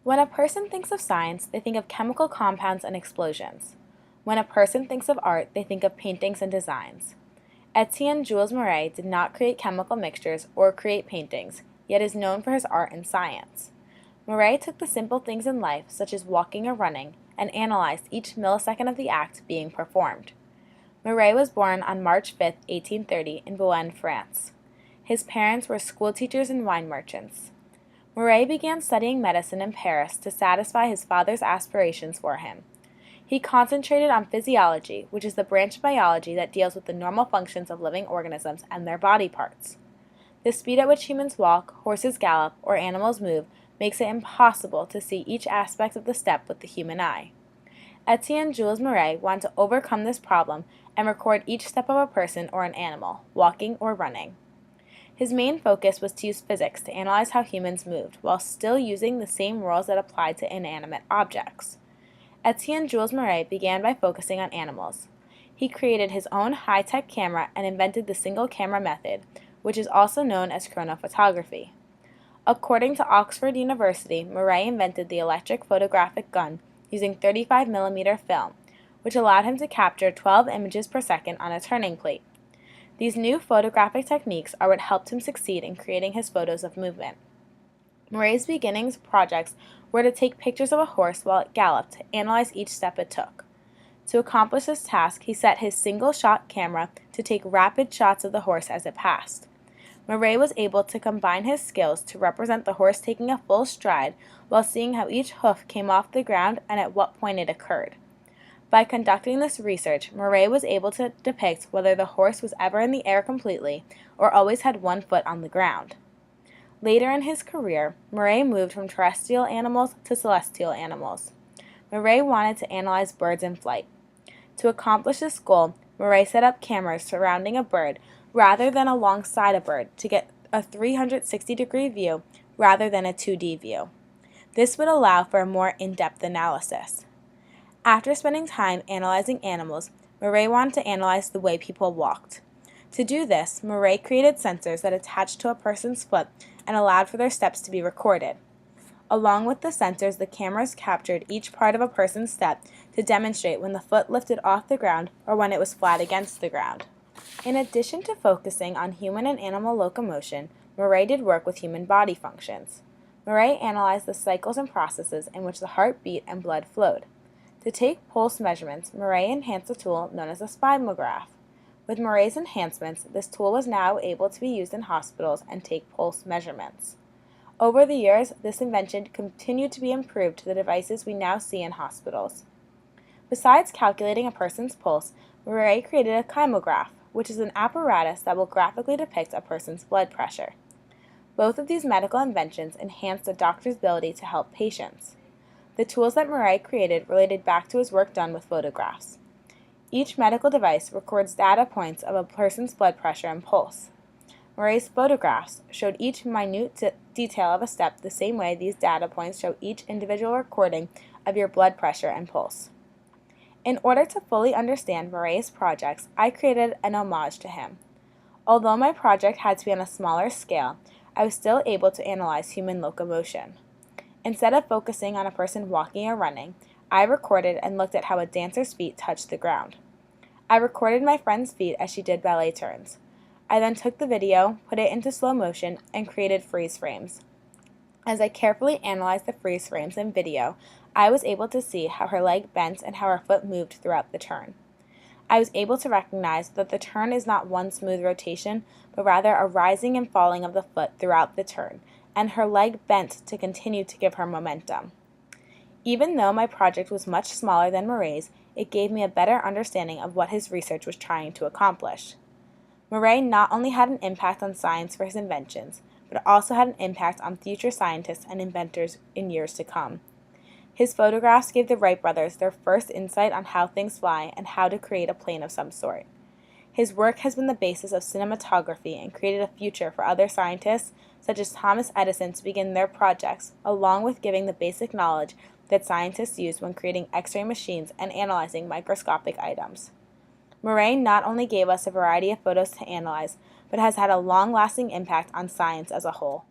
When a person thinks of science, they think of chemical compounds and explosions. When a person thinks of art, they think of paintings and designs. Etienne Jules Marais did not create chemical mixtures or create paintings, yet is known for his art and science. Marais took the simple things in life, such as walking or running, and analyzed each millisecond of the act being performed. Marais was born on March 5, 1830, in Beaune, France. His parents were schoolteachers and wine merchants. Marais began studying medicine in Paris to satisfy his father's aspirations for him. He concentrated on physiology, which is the branch of biology that deals with the normal functions of living organisms and their body parts. The speed at which humans walk, horses gallop, or animals move makes it impossible to see each aspect of the step with the human eye. Etienne Jules Marais wanted to overcome this problem and record each step of a person or an animal, walking or running. His main focus was to use physics to analyze how humans moved, while still using the same rules that applied to inanimate objects. Etienne Jules Marais began by focusing on animals. He created his own high-tech camera and invented the single camera method, which is also known as chronophotography. According to Oxford University, Marais invented the electric photographic gun using 35mm film, which allowed him to capture 12 images per second on a turning plate. These new photographic techniques are what helped him succeed in creating his photos of movement. Marais' beginnings projects were to take pictures of a horse while it galloped to analyze each step it took. To accomplish this task, he set his single-shot camera to take rapid shots of the horse as it passed. Marais was able to combine his skills to represent the horse taking a full stride while seeing how each hoof came off the ground and at what point it occurred. By conducting this research, Marais was able to depict whether the horse was ever in the air completely or always had one foot on the ground. Later in his career, Marais moved from terrestrial animals to celestial animals. Marais wanted to analyze birds in flight. To accomplish this goal, Marais set up cameras surrounding a bird rather than alongside a bird to get a 360-degree view rather than a 2D view. This would allow for a more in-depth analysis. After spending time analyzing animals, Marais wanted to analyze the way people walked. To do this, Marais created sensors that attached to a person's foot and allowed for their steps to be recorded. Along with the sensors, the cameras captured each part of a person's step to demonstrate when the foot lifted off the ground or when it was flat against the ground. In addition to focusing on human and animal locomotion, Marais did work with human body functions. Marais analyzed the cycles and processes in which the heart beat and blood flowed. To take pulse measurements, Marais enhanced a tool known as a spymograph. With Marais' enhancements, this tool was now able to be used in hospitals and take pulse measurements. Over the years, this invention continued to be improved to the devices we now see in hospitals. Besides calculating a person's pulse, Marais created a kymograph, which is an apparatus that will graphically depict a person's blood pressure. Both of these medical inventions enhanced a doctor's ability to help patients. The tools that Marais created related back to his work done with photographs. Each medical device records data points of a person's blood pressure and pulse. Marais' photographs showed each minute detail of a step the same way these data points show each individual recording of your blood pressure and pulse. In order to fully understand Marais' projects, I created an homage to him. Although my project had to be on a smaller scale, I was still able to analyze human locomotion. Instead of focusing on a person walking or running, I recorded and looked at how a dancer's feet touched the ground. I recorded my friend's feet as she did ballet turns. I then took the video, put it into slow motion, and created freeze frames. As I carefully analyzed the freeze frames in video, I was able to see how her leg bent and how her foot moved throughout the turn. I was able to recognize that the turn is not one smooth rotation, but rather a rising and falling of the foot throughout the turn, and her leg bent to continue to give her momentum. Even though my project was much smaller than Marais', it gave me a better understanding of what his research was trying to accomplish. Marais not only had an impact on science for his inventions, but also had an impact on future scientists and inventors in years to come. His photographs gave the Wright brothers their first insight on how things fly and how to create a plane of some sort. His work has been the basis of cinematography and created a future for other scientists, such as Thomas Edison, to begin their projects, along with giving the basic knowledge that scientists use when creating X-ray machines and analyzing microscopic items. Marais not only gave us a variety of photos to analyze, but has had a long-lasting impact on science as a whole.